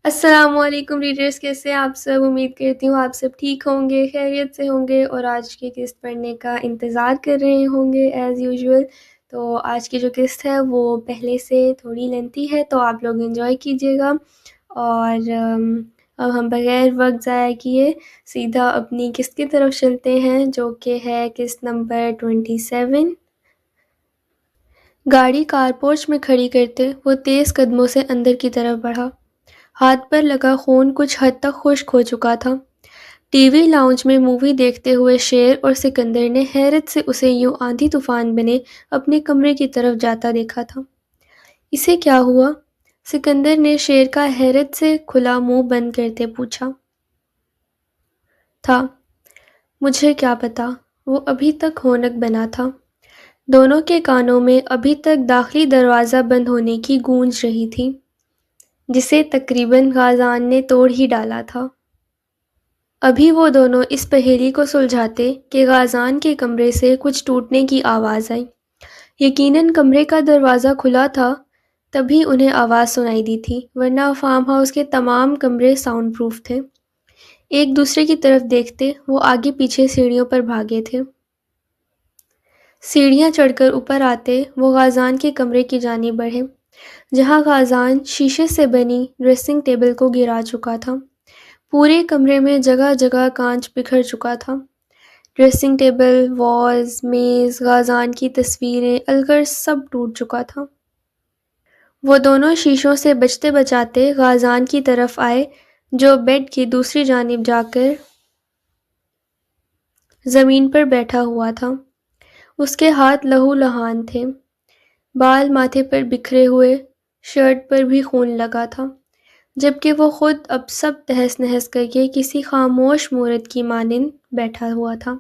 السلام علیکم ریڈرز، کیسے ہیں آپ سب؟ امید کرتی ہوں آپ سب ٹھیک ہوں گے، خیریت سے ہوں گے اور آج کی قسط پڑھنے کا انتظار کر رہے ہوں گے ایز یوزول۔ تو آج کی جو قسط ہے وہ پہلے سے تھوڑی لینتھی ہے، تو آپ لوگ انجوائے کیجیے گا۔ اور اب ہم بغیر وقت ضائع کیے سیدھا اپنی قسط کی طرف چلتے ہیں، جو کہ ہے قسط نمبر 27۔ گاڑی کار پورچ میں کھڑی کرتے وہ تیز قدموں سے اندر کی طرف بڑھا۔ ہاتھ پر لگا خون کچھ حد تک خشک ہو چکا تھا۔ ٹی وی لاؤنج میں مووی دیکھتے ہوئے شیر اور سکندر نے حیرت سے اسے یوں آندھی طوفان بنے اپنے کمرے کی طرف جاتا دیکھا تھا۔ اسے کیا ہوا؟ سکندر نے شیر کا حیرت سے کھلا منہ بند کرتے پوچھا تھا۔ مجھے کیا پتا، وہ ابھی تک ہونک بنا تھا۔ دونوں کے کانوں میں ابھی تک داخلی دروازہ بند ہونے کی گونج رہی تھی، جسے تقریباً غازان نے توڑ ہی ڈالا تھا۔ ابھی وہ دونوں اس پہیلی کو سلجھاتے کہ غازان کے کمرے سے کچھ ٹوٹنے کی آواز آئی۔ یقیناً کمرے کا دروازہ کھلا تھا تبھی انہیں آواز سنائی دی تھی، ورنہ فارم ہاؤس کے تمام کمرے ساؤنڈ پروف تھے۔ ایک دوسرے کی طرف دیکھتے وہ آگے پیچھے سیڑھیوں پر بھاگے تھے۔ سیڑھیاں چڑھ کر اوپر آتے وہ غازان کے کمرے کی جانب بڑھے، جہاں غازان شیشے سے بنی ڈریسنگ ٹیبل کو گرا چکا تھا۔ پورے کمرے میں جگہ جگہ کانچ بکھر چکا تھا۔ ڈریسنگ ٹیبل، واز، میز، غازان کی تصویریں، الغرض سب ٹوٹ چکا تھا۔ وہ دونوں شیشوں سے بچتے بچاتے غازان کی طرف آئے، جو بیڈ کی دوسری جانب جا کر زمین پر بیٹھا ہوا تھا۔ اس کے ہاتھ لہو لہان تھے، بال ماتھے پر بکھرے ہوئے، شرٹ پر بھی خون لگا تھا، جبکہ وہ خود اب سب تہس نہس کر کے کسی خاموش مورد کی مانند بیٹھا ہوا تھا۔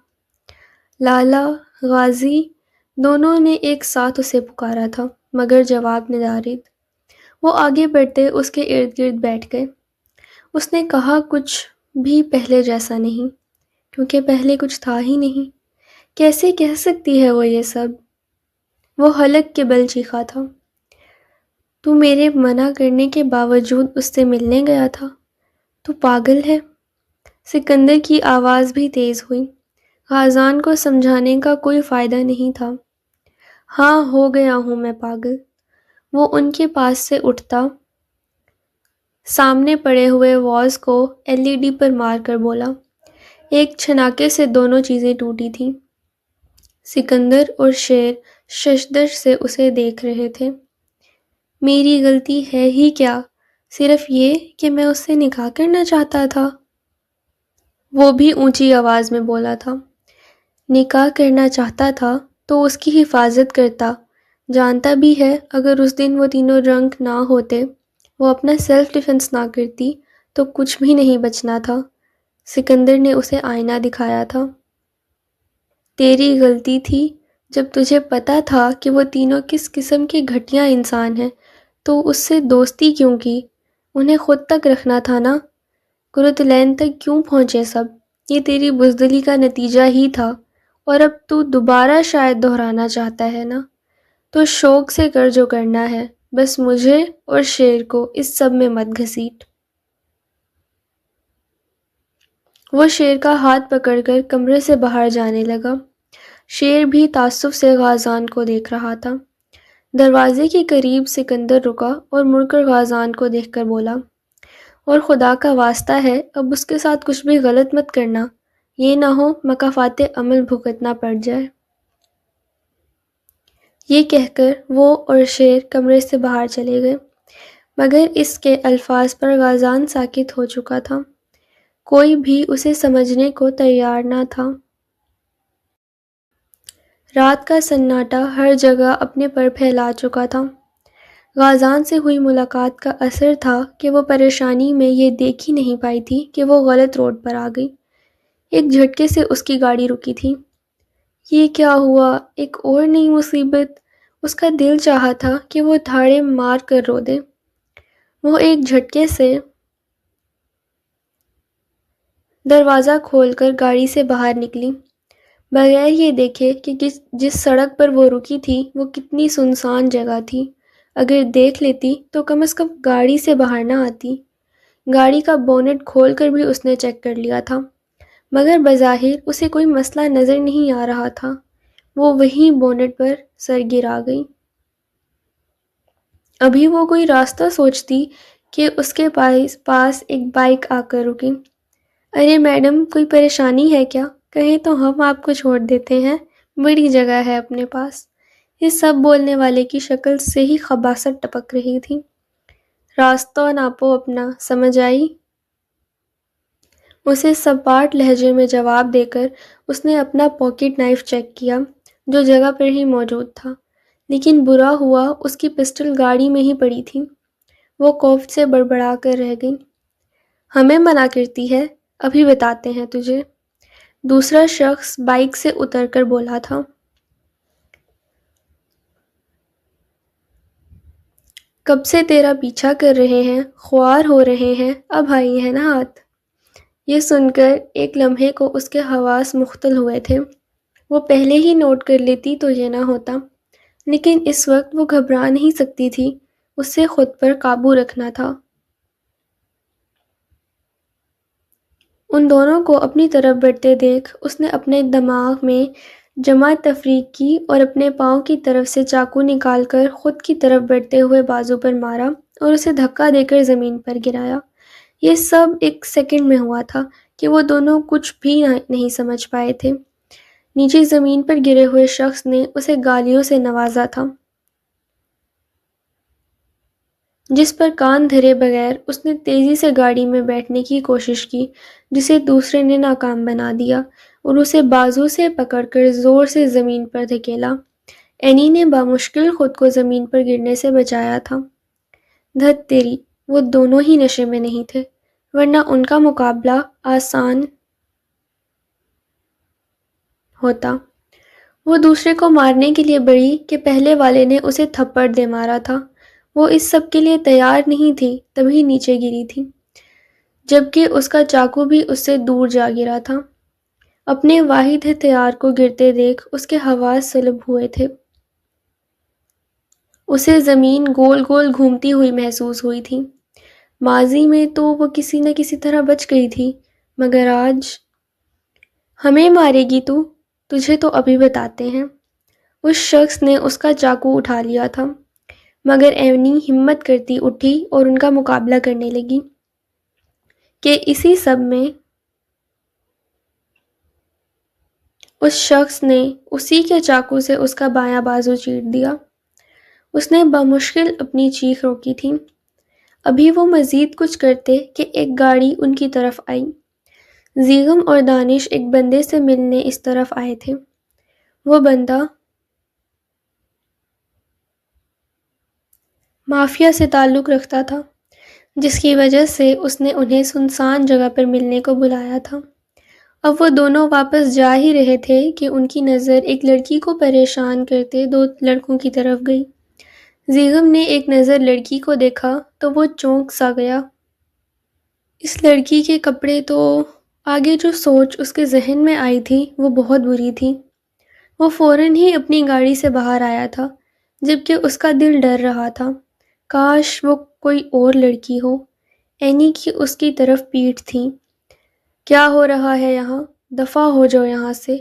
لالا، غازی، دونوں نے ایک ساتھ اسے پکارا تھا، مگر جواب ندارد۔ وہ آگے بڑھتے اس کے ارد گرد بیٹھ گئے۔ اس نے کہا کچھ بھی پہلے جیسا نہیں، کیونکہ پہلے کچھ تھا ہی نہیں۔ کیسے کہہ سکتی ہے وہ یہ سب؟ وہ حلق کے بل چیخا تھا۔ تو میرے منع کرنے کے باوجود اس سے ملنے گیا تھا؟ تو پاگل ہے؟ سکندر کی آواز بھی تیز ہوئی۔ غازان کو سمجھانے کا کوئی فائدہ نہیں تھا۔ ہاں، ہو گیا ہوں میں پاگل۔ وہ ان کے پاس سے اٹھتا، سامنے پڑے ہوئے واز کو LED پر مار کر بولا۔ ایک چھناکے سے دونوں چیزیں ٹوٹی تھیں۔ سکندر اور شیر ششدر سے اسے دیکھ رہے تھے۔ میری غلطی ہے ہی کیا؟ صرف یہ کہ میں اس سے نکاح کرنا چاہتا تھا۔ وہ بھی اونچی آواز میں بولا تھا۔ نکاح کرنا چاہتا تھا تو اس کی حفاظت کرتا، جانتا بھی ہے اگر اس دن وہ تینوں رنگ نہ ہوتے، وہ اپنا سیلف ڈیفنس نہ کرتی تو کچھ بھی نہیں بچنا تھا۔ سکندر نے اسے آئینہ دکھایا تھا۔ تیری غلطی تھی، جب تجھے پتا تھا کہ وہ تینوں کس قسم کے گھٹیا انسان ہیں تو اس سے دوستی کیوں کی؟ انہیں خود تک رکھنا تھا نا۔ کرتلین تک کیوں پہنچے سب؟ یہ تیری بزدلی کا نتیجہ ہی تھا، اور اب تو دوبارہ شاید دہرانا چاہتا ہے نا؟ تو شوق سے کر جو کرنا ہے، بس مجھے اور شیر کو اس سب میں مت گھسیٹ۔ وہ شیر کا ہاتھ پکڑ کر کمرے سے باہر جانے لگا۔ شیر بھی تعصب سے غازان کو دیکھ رہا تھا۔ دروازے کے قریب سکندر رکا اور مڑ کر غازان کو دیکھ کر بولا، اور خدا کا واسطہ ہے اب اس کے ساتھ کچھ بھی غلط مت کرنا، یہ نہ ہو مکافات عمل بھگتنا پڑ جائے۔ یہ کہہ کر وہ اور شیر کمرے سے باہر چلے گئے، مگر اس کے الفاظ پر غازان ساکت ہو چکا تھا۔ کوئی بھی اسے سمجھنے کو تیار نہ تھا۔ رات کا سناٹا ہر جگہ اپنے پر پھیلا چکا تھا۔ غازان سے ہوئی ملاقات کا اثر تھا کہ وہ پریشانی میں یہ دیکھ ہی نہیں پائی تھی کہ وہ غلط روڈ پر آ گئی۔ ایک جھٹکے سے اس کی گاڑی رکی تھی۔ یہ کیا ہوا؟ ایک اور نئی مصیبت؟ اس کا دل چاہا تھا کہ وہ دھاڑے مار کر رو دے۔ وہ ایک جھٹکے سے دروازہ کھول کر گاڑی سے باہر نکلی، بغیر یہ دیکھے کہ جس سڑک پر وہ رکی تھی وہ کتنی سنسان جگہ تھی۔ اگر دیکھ لیتی تو کم از کم گاڑی سے باہر نہ آتی۔ گاڑی کا بونٹ کھول کر بھی اس نے چیک کر لیا تھا، مگر بظاہر اسے کوئی مسئلہ نظر نہیں آ رہا تھا۔ وہ وہیں بونٹ پر سر گرا گئی۔ ابھی وہ کوئی راستہ سوچتی کہ اس کے پاس ایک بائک آ کر رکی۔ ارے میڈم، کوئی پریشانی ہے کیا؟ کہیں تو ہم آپ کو چھوڑ دیتے ہیں، بڑی جگہ ہے اپنے پاس۔ یہ سب بولنے والے کی شکل سے ہی خباثت ٹپک رہی تھی۔ راستہ ناپو اپنا، سمجھ آئی؟ اسے سپاٹ لہجے میں جواب دے کر اس نے اپنا پاکٹ نائف چیک کیا جو جگہ پر ہی موجود تھا، لیکن برا ہوا اس کی پسٹل گاڑی میں ہی پڑی تھی۔ وہ خوف سے بڑبڑا کر رہ گئی۔ ہمیں منع کرتی ہے، ابھی بتاتے ہیں تجھے، دوسرا شخص بائک سے اتر کر بولا تھا۔ کب سے تیرا پیچھا کر رہے ہیں، خوار ہو رہے ہیں، اب آئی ہے نا ہاتھ۔ یہ سن کر ایک لمحے کو اس کے حواس مختل ہوئے تھے۔ وہ پہلے ہی نوٹ کر لیتی تو یہ نہ ہوتا، لیکن اس وقت وہ گھبرا نہیں سکتی تھی، اسے خود پر قابو رکھنا تھا۔ ان دونوں کو اپنی طرف بڑھتے دیکھ اس نے اپنے دماغ میں جمع تفریق کی اور اپنے پاؤں کی طرف سے چاقو نکال کر خود کی طرف بڑھتے ہوئے بازو پر مارا اور اسے دھکا دے کر زمین پر گرایا۔ یہ سب ایک سیکنڈ میں ہوا تھا کہ وہ دونوں کچھ بھی نہیں سمجھ پائے تھے۔ نیچے زمین پر گرے ہوئے شخص نے اسے گالیوں سے نوازا تھا، جس پر کان دھرے بغیر اس نے تیزی سے گاڑی میں بیٹھنے کی کوشش کی، جسے دوسرے نے ناکام بنا دیا اور اسے بازو سے پکڑ کر زور سے زمین پر دھکیلا۔ اینی نے بامشکل خود کو زمین پر گرنے سے بچایا تھا۔ دھت تیری، وہ دونوں ہی نشے میں نہیں تھے، ورنہ ان کا مقابلہ آسان ہوتا۔ وہ دوسرے کو مارنے کے لیے بڑھی کہ پہلے والے نے اسے تھپڑ دے مارا تھا۔ وہ اس سب کے لیے تیار نہیں تھی، تبھی نیچے گری تھی، جبکہ اس کا چاقو بھی اس سے دور جا گرا تھا۔ اپنے واحد ہتھیار کو گرتے دیکھ اس کے حواس سلب ہوئے تھے۔ اسے زمین گول گول گھومتی ہوئی محسوس ہوئی تھی۔ ماضی میں تو وہ کسی نہ کسی طرح بچ گئی تھی، مگر آج ہمیں مارے گی تو؟ تجھے تو ابھی بتاتے ہیں۔ اس شخص نے اس کا چاقو اٹھا لیا تھا، مگر اینی ہمت کرتی اٹھی اور ان کا مقابلہ کرنے لگی کہ اسی سب میں اس شخص نے اسی کے چاقو سے اس کا بایاں بازو چیر دیا۔ اس نے بمشکل اپنی چیخ روکی تھی۔ ابھی وہ مزید کچھ کرتے کہ ایک گاڑی ان کی طرف آئی۔ زیغم اور دانش ایک بندے سے ملنے اس طرف آئے تھے۔ وہ بندہ مافیا سے تعلق رکھتا تھا، جس کی وجہ سے اس نے انہیں سنسان جگہ پر ملنے کو بلایا تھا۔ اب وہ دونوں واپس جا ہی رہے تھے کہ ان کی نظر ایک لڑکی کو پریشان کرتے دو لڑکوں کی طرف گئی۔ زیغم نے ایک نظر لڑکی کو دیکھا تو وہ چونک سا گیا۔ اس لڑکی کے کپڑے تو… آگے جو سوچ اس کے ذہن میں آئی تھی وہ بہت بری تھی۔ وہ فوراً ہی اپنی گاڑی سے باہر آیا تھا، جبکہ اس کا دل ڈر رہا تھا۔ کاش وہ کوئی اور لڑکی ہو۔ اینی کی اس کی طرف پیٹھ تھی۔ کیا ہو رہا ہے یہاں؟ دفع ہو جاؤ یہاں سے۔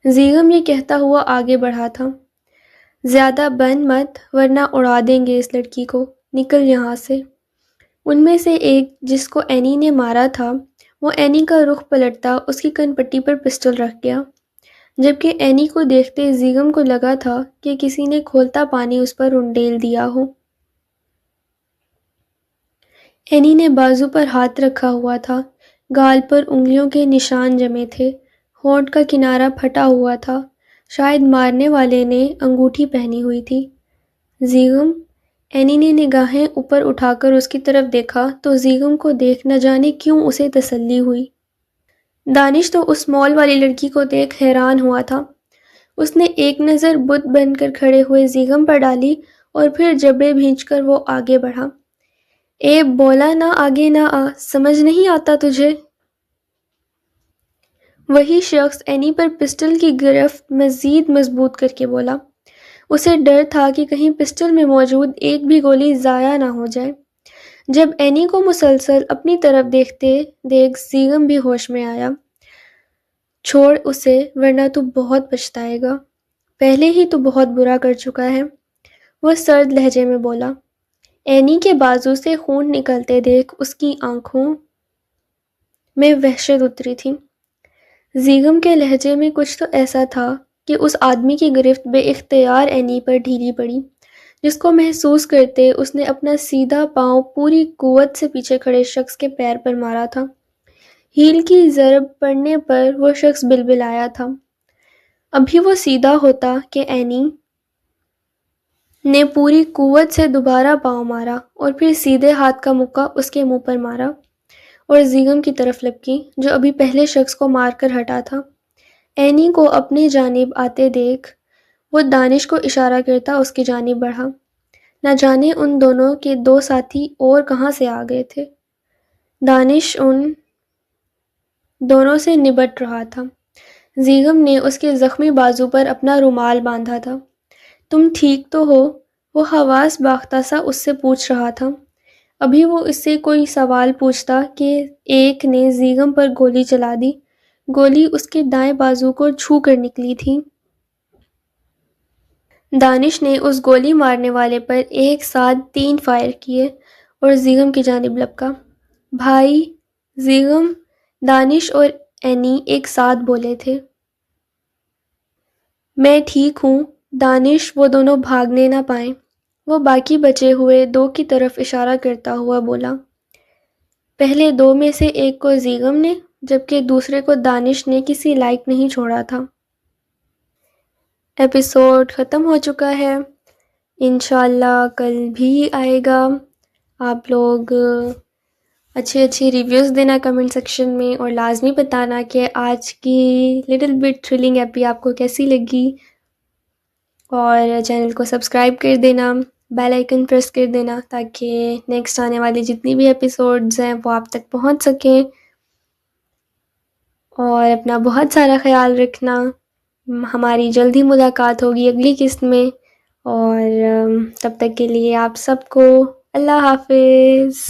زیغم یہ کہتا ہوا آگے بڑھا تھا۔ زیادہ بن مت ورنہ اڑا دیں گے اس لڑکی کو، نکل یہاں سے۔ ان میں سے ایک، جس کو اینی نے مارا تھا، وہ اینی کا رخ پلٹتا اس کی کن پٹی پر پسٹل رکھ گیا، جبکہ اینی کو دیکھتے زیغم کو لگا تھا کہ کسی نے کھولتا پانی اس پر انڈیل دیا ہو۔ اینی نے بازو پر ہاتھ رکھا ہوا تھا، گال پر انگلیوں کے نشان جمے تھے، ہونٹ کا کنارہ پھٹا ہوا تھا، شاید مارنے والے نے انگوٹھی پہنی ہوئی تھی۔ زیغم، اینی نے نگاہیں اوپر اٹھا کر اس کی طرف دیکھا تو زیغم کو دیکھ نہ جانے کیوں اسے تسلی ہوئی۔ دانش تو اس مال والی لڑکی کو دیکھ حیران ہوا تھا۔ اس نے ایک نظر بت بن کر کھڑے ہوئے زیغم پر ڈالی اور پھر جبڑے بھینچ کر وہ آگے بڑھا۔ اے بولا نہ آگے نہ آ، سمجھ نہیں آتا تجھے؟ وہی شخص اینی پر پسٹل کی گرفت مزید مضبوط کر کے بولا۔ اسے ڈر تھا کہ کہیں پسٹل میں موجود ایک بھی گولی ضائع نہ ہو جائے۔ جب اینی کو مسلسل اپنی طرف دیکھتے دیکھ زیغم بھی ہوش میں آیا۔ چھوڑ اسے ورنہ تو بہت پچھتائے گا، پہلے ہی تو بہت برا کر چکا ہے، وہ سرد لہجے میں بولا۔ اینی کے بازو سے خون نکلتے دیکھ اس کی آنکھوں میں وحشت اتری تھی۔ زیغم کے لہجے میں کچھ تو ایسا تھا کہ اس آدمی کی گرفت بے اختیار اینی پر ڈھیلی پڑی، جس کو محسوس کرتے اس نے اپنا سیدھا پاؤں پوری قوت سے پیچھے کھڑے شخص کے پیر پر مارا تھا۔ ہیل کی ضرب پڑنے پر وہ شخص بلبلایا تھا۔ ابھی وہ سیدھا ہوتا کہ اینی نے پوری قوت سے دوبارہ پاؤں مارا اور پھر سیدھے ہاتھ کا مکہ اس کے منہ پر مارا اور زیغم کی طرف لپکی جو ابھی پہلے شخص کو مار کر ہٹا تھا۔ اینی کو اپنی جانب آتے دیکھ وہ دانش کو اشارہ کرتا اس کی جانب بڑھا۔ نہ جانے ان دونوں کے دو ساتھی اور کہاں سے آ گئے تھے۔ دانش ان دونوں سے نبٹ رہا تھا۔ زیغم نے اس کے زخمی بازو پر اپنا رومال باندھا تھا۔ تم ٹھیک تو ہو؟ وہ حواس باختہ سا اس سے پوچھ رہا تھا۔ ابھی وہ اس سے کوئی سوال پوچھتا کہ ایک نے زیغم پر گولی چلا دی۔ گولی اس کے دائیں بازو کو چھو کر نکلی تھی۔ دانش نے اس گولی مارنے والے پر ایک ساتھ 3 فائر کیے اور زیغم کی جانب لپکا۔ بھائی! زیغم، دانش اور اینی ایک ساتھ بولے تھے۔ میں ٹھیک ہوں دانش، وہ دونوں بھاگنے نہ پائیں، وہ باقی بچے ہوئے 2 کی طرف اشارہ کرتا ہوا بولا۔ پہلے 2 میں سے ایک کو زیغم نے جبکہ دوسرے کو دانش نے کسی لائق نہیں چھوڑا تھا۔ ایپیسوڈ ختم ہو چکا ہے، انشاءاللہ کل بھی آئے گا۔ آپ لوگ اچھے ریویوز دینا کمنٹ سیکشن میں اور لازمی بتانا کہ آج کی لٹل بٹ تھرلنگ ایپی آپ کو کیسی لگی، اور چینل کو سبسکرائب کر دینا، بیل آئیکن پریس کر دینا تاکہ نیکسٹ آنے والی جتنی بھی ایپیسوڈز ہیں وہ آپ تک پہنچ سکیں، اور اپنا بہت سارا خیال رکھنا۔ ہماری جلدی ملاقات ہوگی اگلی قسط میں، اور تب تک کے لیے آپ سب کو اللہ حافظ۔